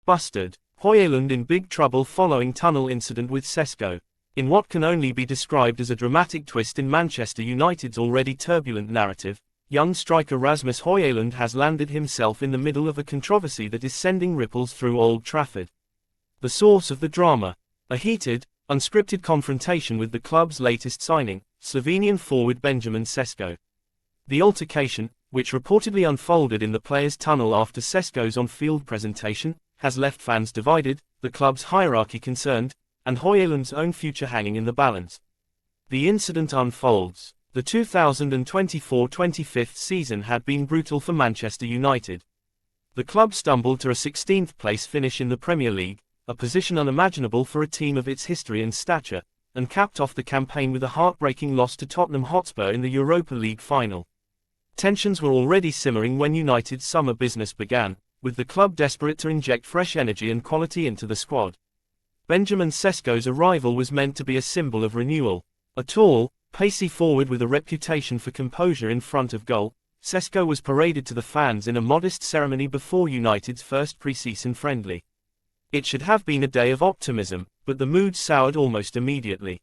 Busted. Hoijlund in big trouble following tunnel incident with Sesko. In what can only be described as a dramatic twist in Manchester United's already turbulent narrative, young striker Rasmus Hoijlund has landed himself in the middle of a controversy that is sending ripples through Old Trafford. The source of the drama: a heated, unscripted confrontation with the club's latest signing, Slovenian forward Benjamin Sesko. The altercation, which reportedly unfolded in the players' tunnel after Sesko's on-field presentation, has left fans divided, the club's hierarchy concerned, and Hoijlund's own future hanging in the balance. The incident unfolds. The 2024-25 season had been brutal for Manchester United. The club stumbled to a 16th place finish in the Premier League, a position unimaginable for a team of its history and stature, and capped off the campaign with a heartbreaking loss to Tottenham Hotspur in the Europa League final. Tensions were already simmering when United's summer business began, with the club desperate to inject fresh energy and quality into the squad. Benjamin Sesko's arrival was meant to be a symbol of renewal. A tall, pacey forward with a reputation for composure in front of goal, Sesko was paraded to the fans in a modest ceremony before United's first pre-season friendly. It should have been a day of optimism, but the mood soured almost immediately.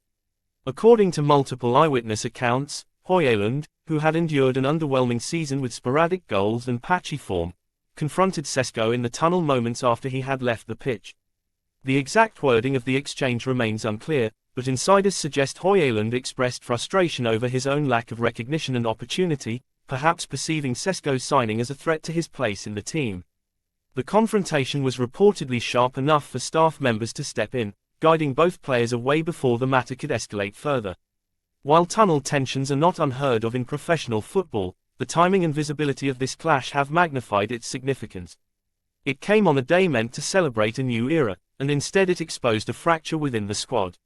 According to multiple eyewitness accounts, Hoijlund, who had endured an underwhelming season with sporadic goals and patchy form, confronted Sesko in the tunnel moments after he had left the pitch. The exact wording of the exchange remains unclear, but insiders suggest Hoijlund expressed frustration over his own lack of recognition and opportunity, perhaps perceiving Sesko's signing as a threat to his place in the team. The confrontation was reportedly sharp enough for staff members to step in, guiding both players away before the matter could escalate further. While tunnel tensions are not unheard of in professional football, the timing and visibility of this clash have magnified its significance. It came on a day meant to celebrate a new era, and instead it exposed a fracture within the squad.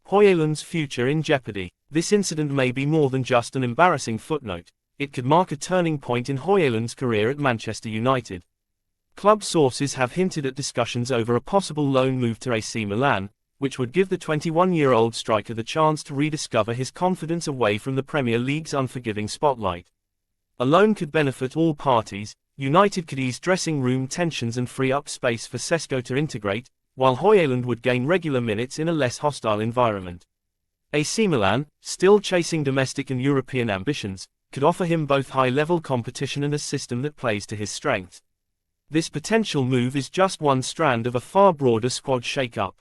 Hoijlund's future in jeopardy. This incident may be more than just an embarrassing footnote. It could mark a turning point in Hoijlund's career at Manchester United. Club sources have hinted at discussions over a possible loan move to AC Milan, which would give the 21-year-old striker the chance to rediscover his confidence away from the Premier League's unforgiving spotlight. A loan could benefit all parties. United could ease dressing room tensions and free up space for Sesko to integrate, while Hoijlund would gain regular minutes in a less hostile environment. AC Milan, still chasing domestic and European ambitions, could offer him both high-level competition and a system that plays to his strengths. This potential move is just one strand of a far broader squad shake-up.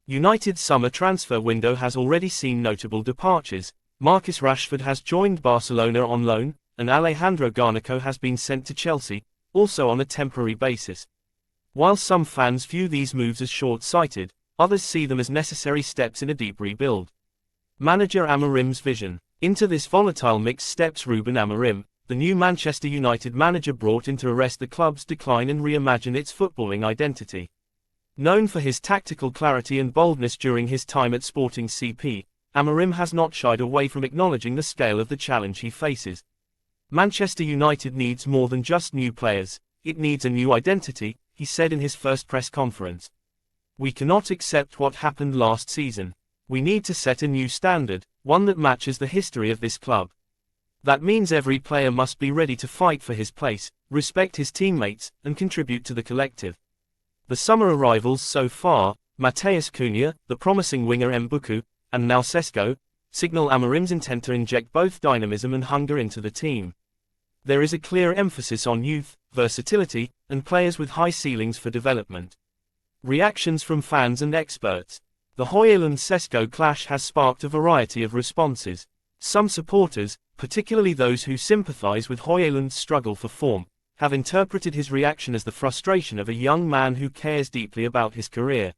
United's summer transfer window has already seen notable departures. Marcus Rashford has joined Barcelona on loan, and Alejandro Garnacho has been sent to Chelsea, also on a temporary basis. While some fans view these moves as short-sighted, others see them as necessary steps in a deep rebuild. Manager Amorim's vision. Into this volatile mix steps Ruben Amorim, the new Manchester United manager brought in to arrest the club's decline and reimagine its footballing identity. Known for his tactical clarity and boldness during his time at Sporting CP, Amorim has not shied away from acknowledging the scale of the challenge he faces. Manchester United needs more than just new players, it needs a new identity, he said in his first press conference. We cannot accept what happened last season. We need to set a new standard, one that matches the history of this club. That means every player must be ready to fight for his place, respect his teammates, and contribute to the collective. The summer arrivals so far, Matheus Cunha, the promising winger Mbuku, and now Sesko, signal Amorim's intent to inject both dynamism and hunger into the team. There is a clear emphasis on youth, versatility, and players with high ceilings for development. Reactions from fans and experts. The Hoijlund-Sesko clash has sparked a variety of responses. Some supporters, particularly those who sympathize with Hoijlund's struggle for form, have interpreted his reaction as the frustration of a young man who cares deeply about his career.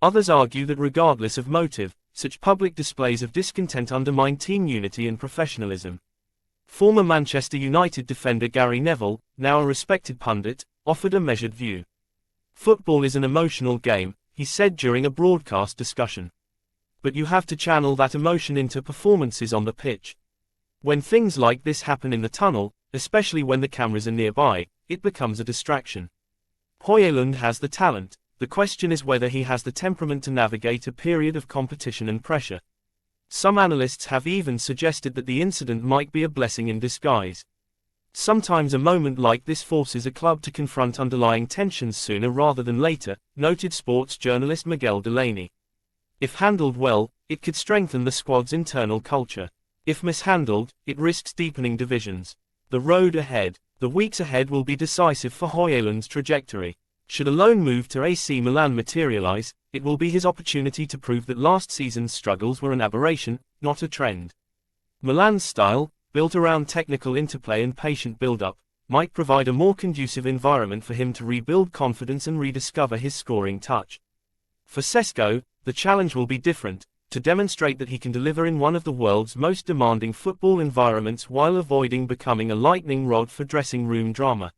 Others argue that regardless of motive, such public displays of discontent undermine team unity and professionalism. Former Manchester United defender Gary Neville, now a respected pundit, offered a measured view. Football is an emotional game, he said during a broadcast discussion. But you have to channel that emotion into performances on the pitch. When things like this happen in the tunnel, especially when the cameras are nearby, it becomes a distraction. Hoijlund has the talent, the question is whether he has the temperament to navigate a period of competition and pressure. Some analysts have even suggested that the incident might be a blessing in disguise. Sometimes a moment like this forces a club to confront underlying tensions sooner rather than later, noted sports journalist Miguel Delaney. If handled well, it could strengthen the squad's internal culture. If mishandled, it risks deepening divisions. The road ahead. The weeks ahead will be decisive for Hoijlund's trajectory. Should a loan move to AC Milan materialize, it will be his opportunity to prove that last season's struggles were an aberration, not a trend. Milan's style, built around technical interplay and patient build-up, might provide a more conducive environment for him to rebuild confidence and rediscover his scoring touch. For Sesko, the challenge will be different, to demonstrate that he can deliver in one of the world's most demanding football environments while avoiding becoming a lightning rod for dressing room drama.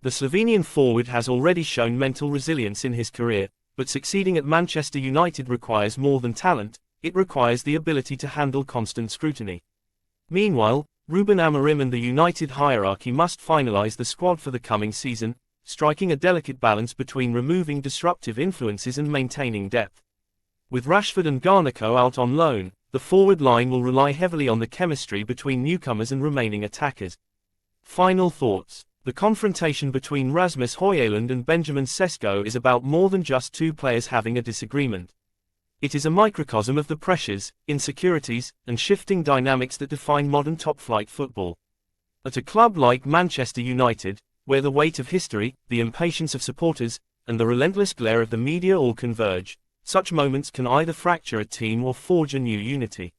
The Slovenian forward has already shown mental resilience in his career, but succeeding at Manchester United requires more than talent, it requires the ability to handle constant scrutiny. Meanwhile, Ruben Amorim and the United hierarchy must finalize the squad for the coming season, striking a delicate balance between removing disruptive influences and maintaining depth. With Rashford and Garnacho out on loan, the forward line will rely heavily on the chemistry between newcomers and remaining attackers. Final thoughts. The confrontation between Rasmus Hoijlund and Benjamin Sesko is about more than just two players having a disagreement. It is a microcosm of the pressures, insecurities, and shifting dynamics that define modern top-flight football. At a club like Manchester United, where the weight of history, the impatience of supporters, and the relentless glare of the media all converge, such moments can either fracture a team or forge a new unity.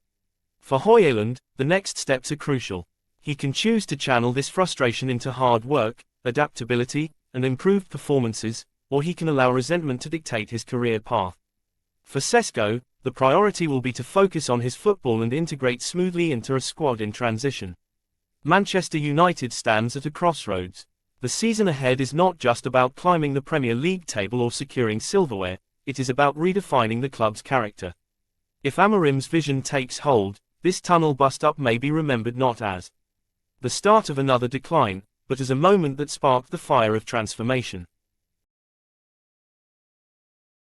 For Hoijlund, the next steps are crucial. He can choose to channel this frustration into hard work, adaptability, and improved performances, or he can allow resentment to dictate his career path. For Sesko, the priority will be to focus on his football and integrate smoothly into a squad in transition. Manchester United stands at a crossroads. The season ahead is not just about climbing the Premier League table or securing silverware, it is about redefining the club's character. If Amorim's vision takes hold, this tunnel bust-up may be remembered not as the start of another decline, but as a moment that sparked the fire of transformation.